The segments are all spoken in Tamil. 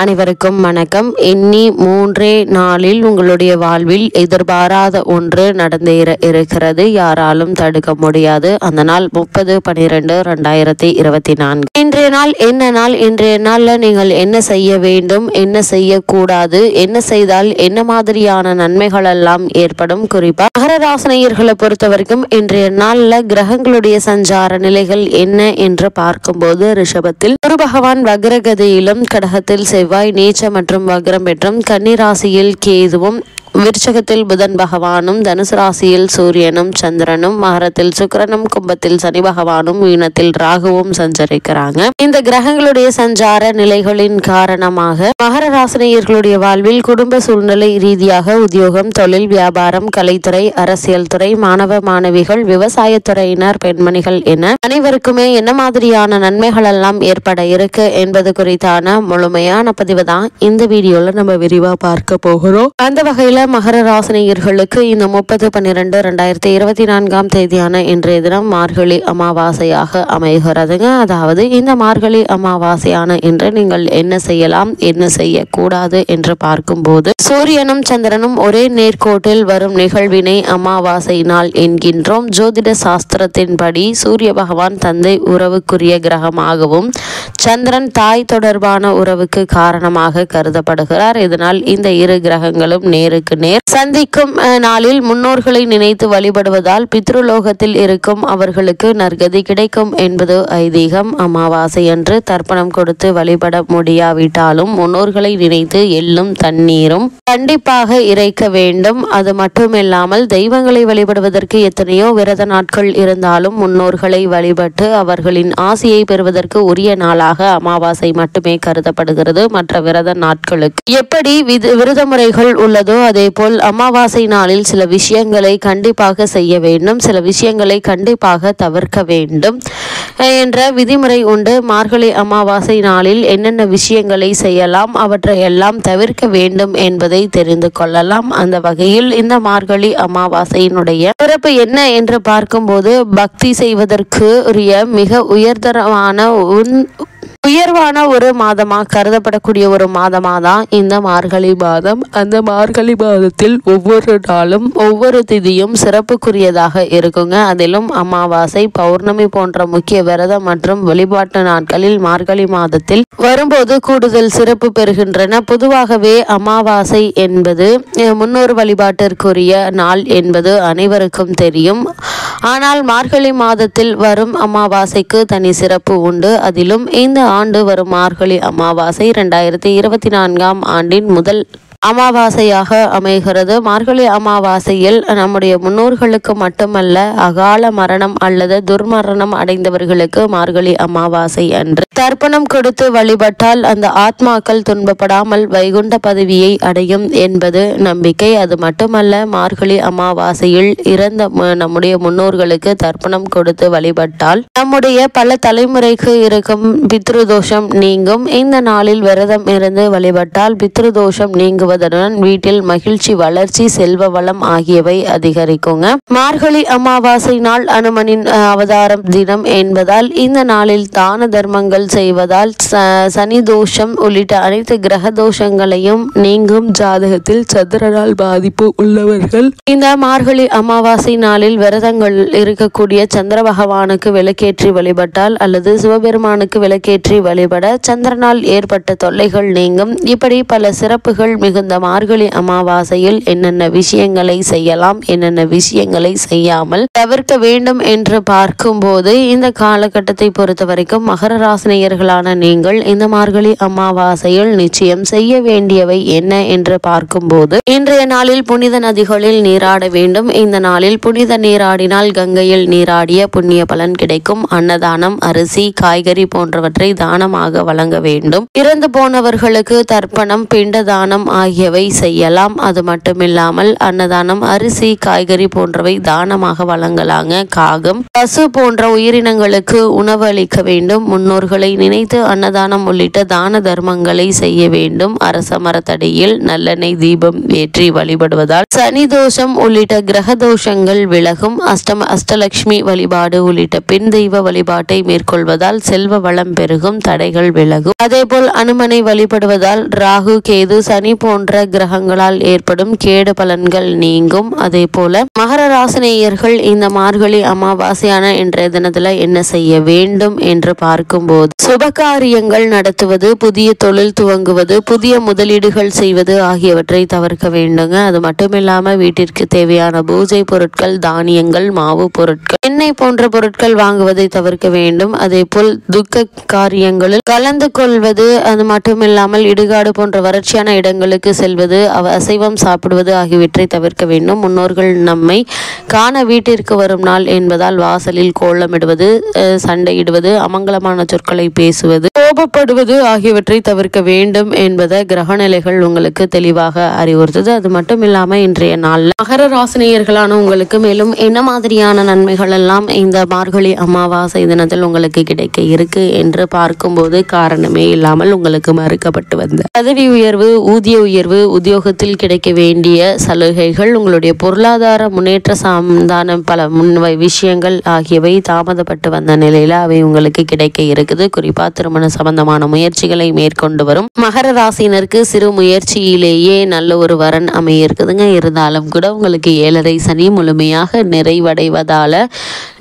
அனைவருக்கும் வணக்கம். எண்ணி 3 நாளில் உங்களுடைய வாழ்வில் எதிர்பாராத ஒன்று நடந்து இருக்கிறது. யாராலும் தடுக்க முடியாது. அந்த நாள் 30/12/2024. இன்றைய நாள் என்ன நாள்? இன்றைய நாள்ல நீங்கள் என்ன செய்ய வேண்டும், என்ன செய்யக்கூடாது, என்ன செய்தால் என்ன மாதிரியான நன்மைகள் எல்லாம் ஏற்படும்? குறிப்பா மகர ராசினியர்களை பொறுத்த வரைக்கும் இன்றைய நாள்ல கிரகங்களுடைய சஞ்சார நிலைகள் என்ன என்று பார்க்கும்போது, ரிஷபத்தில் குரு பகவான் வக்ரகதியிலும், கடகத்தில் செவ்வாய் நீச்ச மற்றும் வக்ரம் பெற்றும், கன்னி ராசியில் கேதுவும், விருச்சகத்தில் புதன் பகவானும், தனுசு ராசியில் சூரியனும் சந்திரனும், மகரத்தில் சுக்கிரனும், கும்பத்தில் சனி பகவானும், மீனத்தில் ராகுவும் சஞ்சரிக்கிறாங்க. இந்த கிரகங்களுடைய சஞ்சார நிலைகளின் காரணமாக மகர ராசினியர்களுடைய வாழ்வில் குடும்ப சூழ்நிலை ரீதியாக உத்தியோகம், தொழில், வியாபாரம், கலைத்துறை, அரசியல் துறை, மாணவ மாணவிகள், விவசாயத்துறையினர், பெண்மணிகள் என அனைவருக்குமே என்ன மாதிரியான நன்மைகள் எல்லாம் ஏற்பட இருக்கு என்பது குறித்தான முழுமையான பதிவு தான் இந்த வீடியோல நம்ம விரிவா பார்க்க போகிறோம். அந்த வகையில மகர ராசினியர்களுக்கு இந்த 30/12/2024 தேதியான இன்றைய தினம் மார்கழி அமாவாசையாக அமைகிறதுங்க. அதாவது இந்த மார்கழி அமாவாசையான இன்று நீங்கள் என்ன செய்யலாம், என்ன செய்யக்கூடாது என்று பார்க்கும்போது, சூரியனும் சந்திரனும் ஒரே நேர்கோட்டில் வரும் நிகழ்வினை அமாவாசை நாள் என்கின்றோம். ஜோதிட சாஸ்திரத்தின்படி சூரிய பகவான் தந்தை உறவுக்குரிய கிரகமாகவும், சந்திரன் தாய் தொடர்பான உறவுக்கு காரணமாக கருதப்படுகிறார். இதனால் இந்த இரு கிரகங்களும் நேருக்கு நேர் சந்திக்கும் நாளில் முன்னோர்களை நினைத்து வழிபடுவதால் பித்ருலோகத்தில் இருக்கும் அவர்களுக்கு நற்கதி கிடைக்கும் என்பது ஐதீகம். அமாவாசை அன்று தர்ப்பணம் கொடுத்து வழிபட முடியாவிட்டாலும் முன்னோர்களை நினைத்து எள்ளும் தண்ணீரும் கண்டிப்பாக இறைக்க வேண்டும். அது மட்டுமில்லாமல் தெய்வங்களை வழிபடுவதற்கு எத்தனையோ விரத நாட்கள் இருந்தாலும் முன்னோர்களை வழிபட்டு அவர்களின் ஆசியை பெறுவதற்கு உரிய நாளாக அமாவாசை மட்டுமே கருதப்படுகிறது. மற்ற விரத நாட்களுக்கு எப்படி விரத முறைகள் உள்ளதோ அதே போல் அமாவாசை நாளில் சில விஷயங்களை கண்டிப்பாக செய்ய வேண்டும், சில விஷயங்களை கண்டிப்பாக தவிர்க்க வேண்டும் என்ற விதிமுறை உண்டு. மார்கழி அமாவாசை நாளில் என்னென்ன விஷயங்களை செய்யலாம், அவற்றை எல்லாம் தவிர்க்க வேண்டும் என்பதை தெரிந்து கொள்ளலாம். அந்த வகையில் இந்த மார்கழி அமாவாசையினுடைய சிறப்பு என்ன என்று பார்க்கும்போது, பக்தி செய்வதற்கு உரிய மிக உயர்வான ஒரு மாதமா கருதப்படக்கூடிய ஒரு மாதமா தான் இந்த மார்கழி மாதம். அந்த மார்கழி மாதத்தில் ஒவ்வொரு நாளும் ஒவ்வொரு திதியும் சிறப்புக்குரியதாக இருக்குங்க. அதிலும் அமாவாசை, பௌர்ணமி போன்ற முக்கிய விரதம் மற்றும் வழிபாட்டு நாட்களில் மார்கழி மாதத்தில் வரும்போது கூடுதல் சிறப்பு பெறுகின்றன. பொதுவாகவே அமாவாசை என்பது முன்னோர் வழிபாட்டிற்குரிய நாள் என்பது அனைவருக்கும் தெரியும். ஆனால் மார்கழி மாதத்தில் வரும் அமாவாசைக்கு தனி சிறப்பு உண்டு. அதிலும் இந்த ஆண்டு வரும் மார்கழி அமாவாசை 2024 ஆண்டின் முதல் அமாவாசையாக அமைகிறது. மார்கழி அமாவாசையில் நம்முடைய முன்னோர்களுக்கு மட்டுமல்ல, அகால மரணம் அல்லது துர்மரணம் அடைந்தவர்களுக்கு மார்கழி அமாவாசை அன்று தர்ப்பணம் கொடுத்து வழிபட்டால் அந்த ஆத்மாக்கள் துன்பப்படாமல் வைகுண்ட பதவியை அடையும் என்பது நம்பிக்கை. அது மட்டுமல்ல, மார்கழி அமாவாசையில் இறந்த நம்முடைய முன்னோர்களுக்கு தர்ப்பணம் கொடுத்து வழிபட்டால் நம்முடைய பல தலைமுறைக்கு இருக்கும் பித்ருதோஷம் நீங்கும். இந்த நாளில் விரதம் இருந்து வழிபட்டால் பித்ருதோஷம் நீங்கும். வீட்டில் மகிழ்ச்சி, வளர்ச்சி, செல்வ வளம் ஆகியவை அதிகரிக்குங்க. மார்கழி அமாவாசை நாள் அனுமனின் அவதாரம் தினம் என்பதால் இந்த நாளில் தான தர்மங்கள் செய்வதால் சனி தோஷம் உள்ளிட்ட அனைத்து கிரக தோஷங்களையும் நீங்கும். ஜாதகத்தில் சந்திரனால் பாதிப்பு உள்ளவர்கள் இந்த மார்கழி அமாவாசை நாளில் விரதங்கள் இருக்கக்கூடிய சந்திர பகவானுக்கு விளக்கேற்றி வழிபட்டால் அல்லது சிவபெருமானுக்கு விளக்கேற்றி வழிபட சந்திரனால் ஏற்பட்ட தொல்லைகள் நீங்கும். இப்படி பல சிறப்புகள் மிகுந்த மார்கழி அமாவாசையில் என்னென்ன விஷயங்களை செய்யலாம், என்னென்ன விஷயங்களை செய்யாமல் தவிர்க்க வேண்டும் என்று பார்க்கும்போது, இந்த காலகட்டத்தை பொறுத்த வரைக்கும் மகர ராசினியர்களான நீங்கள் இந்த மார்கழி அமாவாசையில் நிச்சயம் செய்ய வேண்டியவை என்ன என்று பார்க்கும்போது, இன்றைய நாளில் புனித நதிகளில் நீராட வேண்டும். இந்த நாளில் புனித நீராடினால் கங்கையில் நீராடிய புண்ணிய பலன் கிடைக்கும். அன்னதானம், அரிசி, காய்கறி போன்றவற்றை தானமாக வழங்க வேண்டும். இறந்து போனவர்களுக்கு தர்ப்பணம், பிண்ட தானம் ஆகியவை செய்யலாம். அது மட்டுமில்லாமல் அன்னதானம், அரிசி, காய்கறி போன்றவை தானமாக வழங்கலாங்க. காகம், பசு போன்ற உயிரினங்களுக்கு உணவு அளிக்க வேண்டும். முன்னோர்களை நினைத்து அன்னதானம் உள்ளிட்ட தான தர்மங்களை செய்ய வேண்டும். அரச மரத்தடியில் நல்லெண்ணெய் தீபம் ஏற்றி வழிபடுவதால் சனி தோஷம் உள்ளிட்ட கிரக தோஷங்கள் விலகும். அஷ்டலட்சுமி வழிபாடு உள்ளிட்ட பெண் தெய்வ வழிபாட்டை மேற்கொள்வதால் செல்வ வளம் பெருகும், தடைகள் விலகும். அதேபோல் அனுமனை வழிபடுவதால் ராகு, கேது, சனி போன்ற கிரகங்களால் ஏற்படும் கேடு பலன்கள் நீங்கும். அதே போல மகர ராசினியர்கள் இந்த மார்கழி அமாவாசையான இன்றைய தினத்துல என்ன செய்ய வேண்டும் என்று பார்க்கும்போது, சுபகாரியங்கள் நடத்துவது, புதிய தொழில் துவங்குவது, புதிய முதலீடுகள் செய்வது ஆகியவற்றை தவிர்க்க வேண்டுங்க. அது மட்டுமில்லாம வீட்டிற்கு தேவையான பூஜை பொருட்கள், தானியங்கள், மாவு பொருட்கள், எண்ணெய் போன்ற பொருட்கள் வாங்குவதை தவிர்க்க வேண்டும். அதே போல் துக்க காரியங்களில் கலந்து கொள்வது, அது மட்டுமில்லாமல் இடுகாடு போன்ற வறட்சியான இடங்களுக்கு செல்வது, அசைவம் சாப்பிடுவது ஆகியவற்றை தவிர்க்க வேண்டும். முன்னோர்கள் நம்மை காண வீட்டிற்கு வரும் நாள் என்பதால் வாசலில் கோலமிடுவது, சண்டையிடுவது, அமங்கலமான சொற்களை பேசுவது, கோபப்படுவது ஆகியவற்றை தவிர்க்க வேண்டும் என்பதை கிரகநிலைகள் உங்களுக்கு தெளிவாக அறிவுறுத்தது. அது மட்டும் இல்லாம இன்றைய நாள்ல மகர ராசினியர்களான உங்களுக்கு மேலும் என்ன மாதிரியான நன்மைகள் எல்லாம் இந்த மார்கழி அமாவாசை தினத்தில் உங்களுக்கு கிடைக்க இருக்கு என்று பார்க்கும்போது, காரணமே இல்லாமல் உங்களுக்கு மறுக்கப்பட்டு வந்த பதவி உயர்வு, ஊதிய உயர்வு, உத்தியோகத்தில் கிடைக்க வேண்டிய சலுகைகள், உங்களுடைய பொருளாதார முன்னேற்ற சார்ந்தான பல விஷயங்கள் ஆகியவை தாமதப்பட்டு வந்த நிலையில அவை உங்களுக்கு கிடைக்க இருக்குது. குறிப்பா திருமண சம்பந்தமான முயற்சிகளை மேற்கொண்டு வரும் மகர ராசினருக்கு சிறு முயற்சியிலேயே நல்ல ஒரு வரன் அமைய இருக்குதுங்க. இருந்தாலும் கூட உங்களுக்கு 7.5 சனி முழுமையாக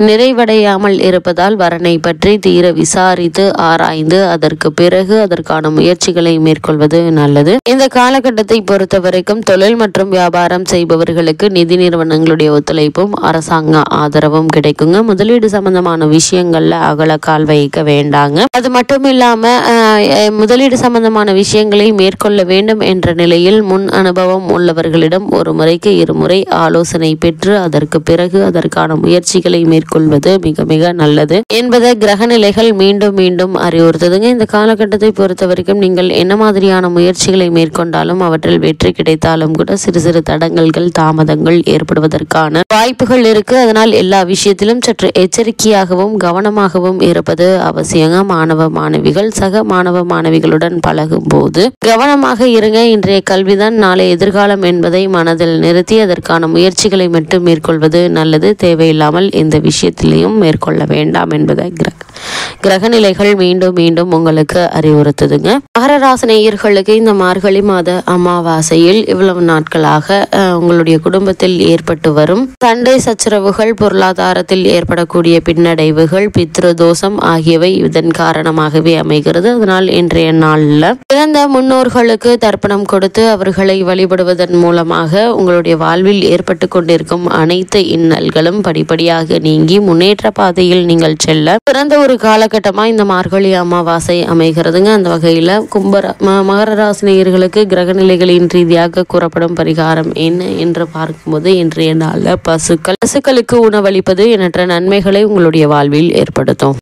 நிறைவடையாமல் இருப்பதால் வரனை பற்றி தீர விசாரித்து ஆராய்ந்து அதற்கு பிறகு அதற்கான முயற்சிகளை மேற்கொள்வது நல்லது. இந்த காலகட்டத்தை பொறுத்த வரைக்கும் தொழில் மற்றும் வியாபாரம் செய்பவர்களுக்கு நிதி நிறுவனங்களுடைய ஒத்துழைப்பும் அரசாங்க ஆதரவும் கிடைக்குங்க. முதலீடு சம்பந்தமான விஷயங்கள்ல அகலக்கால் வைக்க வேண்டாங்க. அது மட்டும் இல்லாம முதலீடு சம்பந்தமான விஷயங்களை மேற்கொள்ள வேண்டும் என்ற நிலையில் முன் அனுபவம் உள்ளவர்களிடம் ஒரு முறைக்கு 2 முறை ஆலோசனை பெற்று அதற்கு பிறகு அதற்கான முயற்சிகளை மேற்கொள்வது மிக மிக நல்லது என்பதை கிரகநிலைகள் மீண்டும் மீண்டும் அறிவுறுத்துதுங்க. இந்த காலகட்டத்தை பொறுத்த வரைக்கும் நீங்கள் என்ன மாதிரியான முயற்சிகளை மேற்கொண்டாலும் அவற்றில் வெற்றி கிடைத்தாலும் கூட சிறு சிறு தடங்கல்கள், தாமதங்கள் ஏற்படுவதற்கான வாய்ப்புகள் இருக்கு. அதனால் எல்லா விஷயத்திலும் சற்று எச்சரிக்கையாகவும் கவனமாகவும் இருப்பது அவசியங்க. மாணவ மாணவிகள் சக மாணவ மாணவிகளுடன் பழகும் போது கவனமாக இருங்க. இன்றைய கல்விதான் நாளை எதிர்காலம் என்பதை மனதில் நிறுத்தி அதற்கான முயற்சிகளை மட்டும் மேற்கொள்வது நல்லது. தேவையில்லாமல் இந்த விஷயத்திலையும் மேற்கொள்ள வேண்டாம் என்பதை கிரகநிலைகள் மீண்டும் மீண்டும் உங்களுக்கு அறிவுறுத்துதுங்க. மகர ராசி நேயர்களுக்கு இந்த மார்கழி மாத அமாவாசையில் இவ்வளவு நாட்களாக உங்களுடைய குடும்பத்தில் ஏற்பட்டு வரும் சண்டை சச்சரவுகள், பொருளாதாரத்தில் ஏற்படக்கூடிய பின்னடைவுகள், பித்ரு தோஷம் ஆகியவை இதன் காரணமாகவே அமைகிறது. அதனால் இன்றைய நாளில் பிறந்த முன்னோர்களுக்கு தர்ப்பணம் கொடுத்து அவர்களை வழிபடுவதன் மூலமாக உங்களுடைய வாழ்வில் ஏற்பட்டு கொண்டிருக்கும் அனைத்து இன்னல்களும் படிப்படியாக நீங்கி முன்னேற்ற பாதையில் நீங்கள் செல்ல பிறந்த ஒரு காலகட்டமா இந்த மார்கழி அமாவாசை அமைகிறதுங்க. அந்த வகையில மகர ராசினியர்களுக்கு கிரகநிலைகளின் ரீதியாக கூறப்படும் பரிகாரம் என்ன என்று பார்க்கும்போது, இன்றைய நாளில் பசுக்களுக்கு உணவளிப்பது எண்ணற்ற நன்மைகளை உங்களுடைய வாழ்வில் ஏற்படுத்தும்.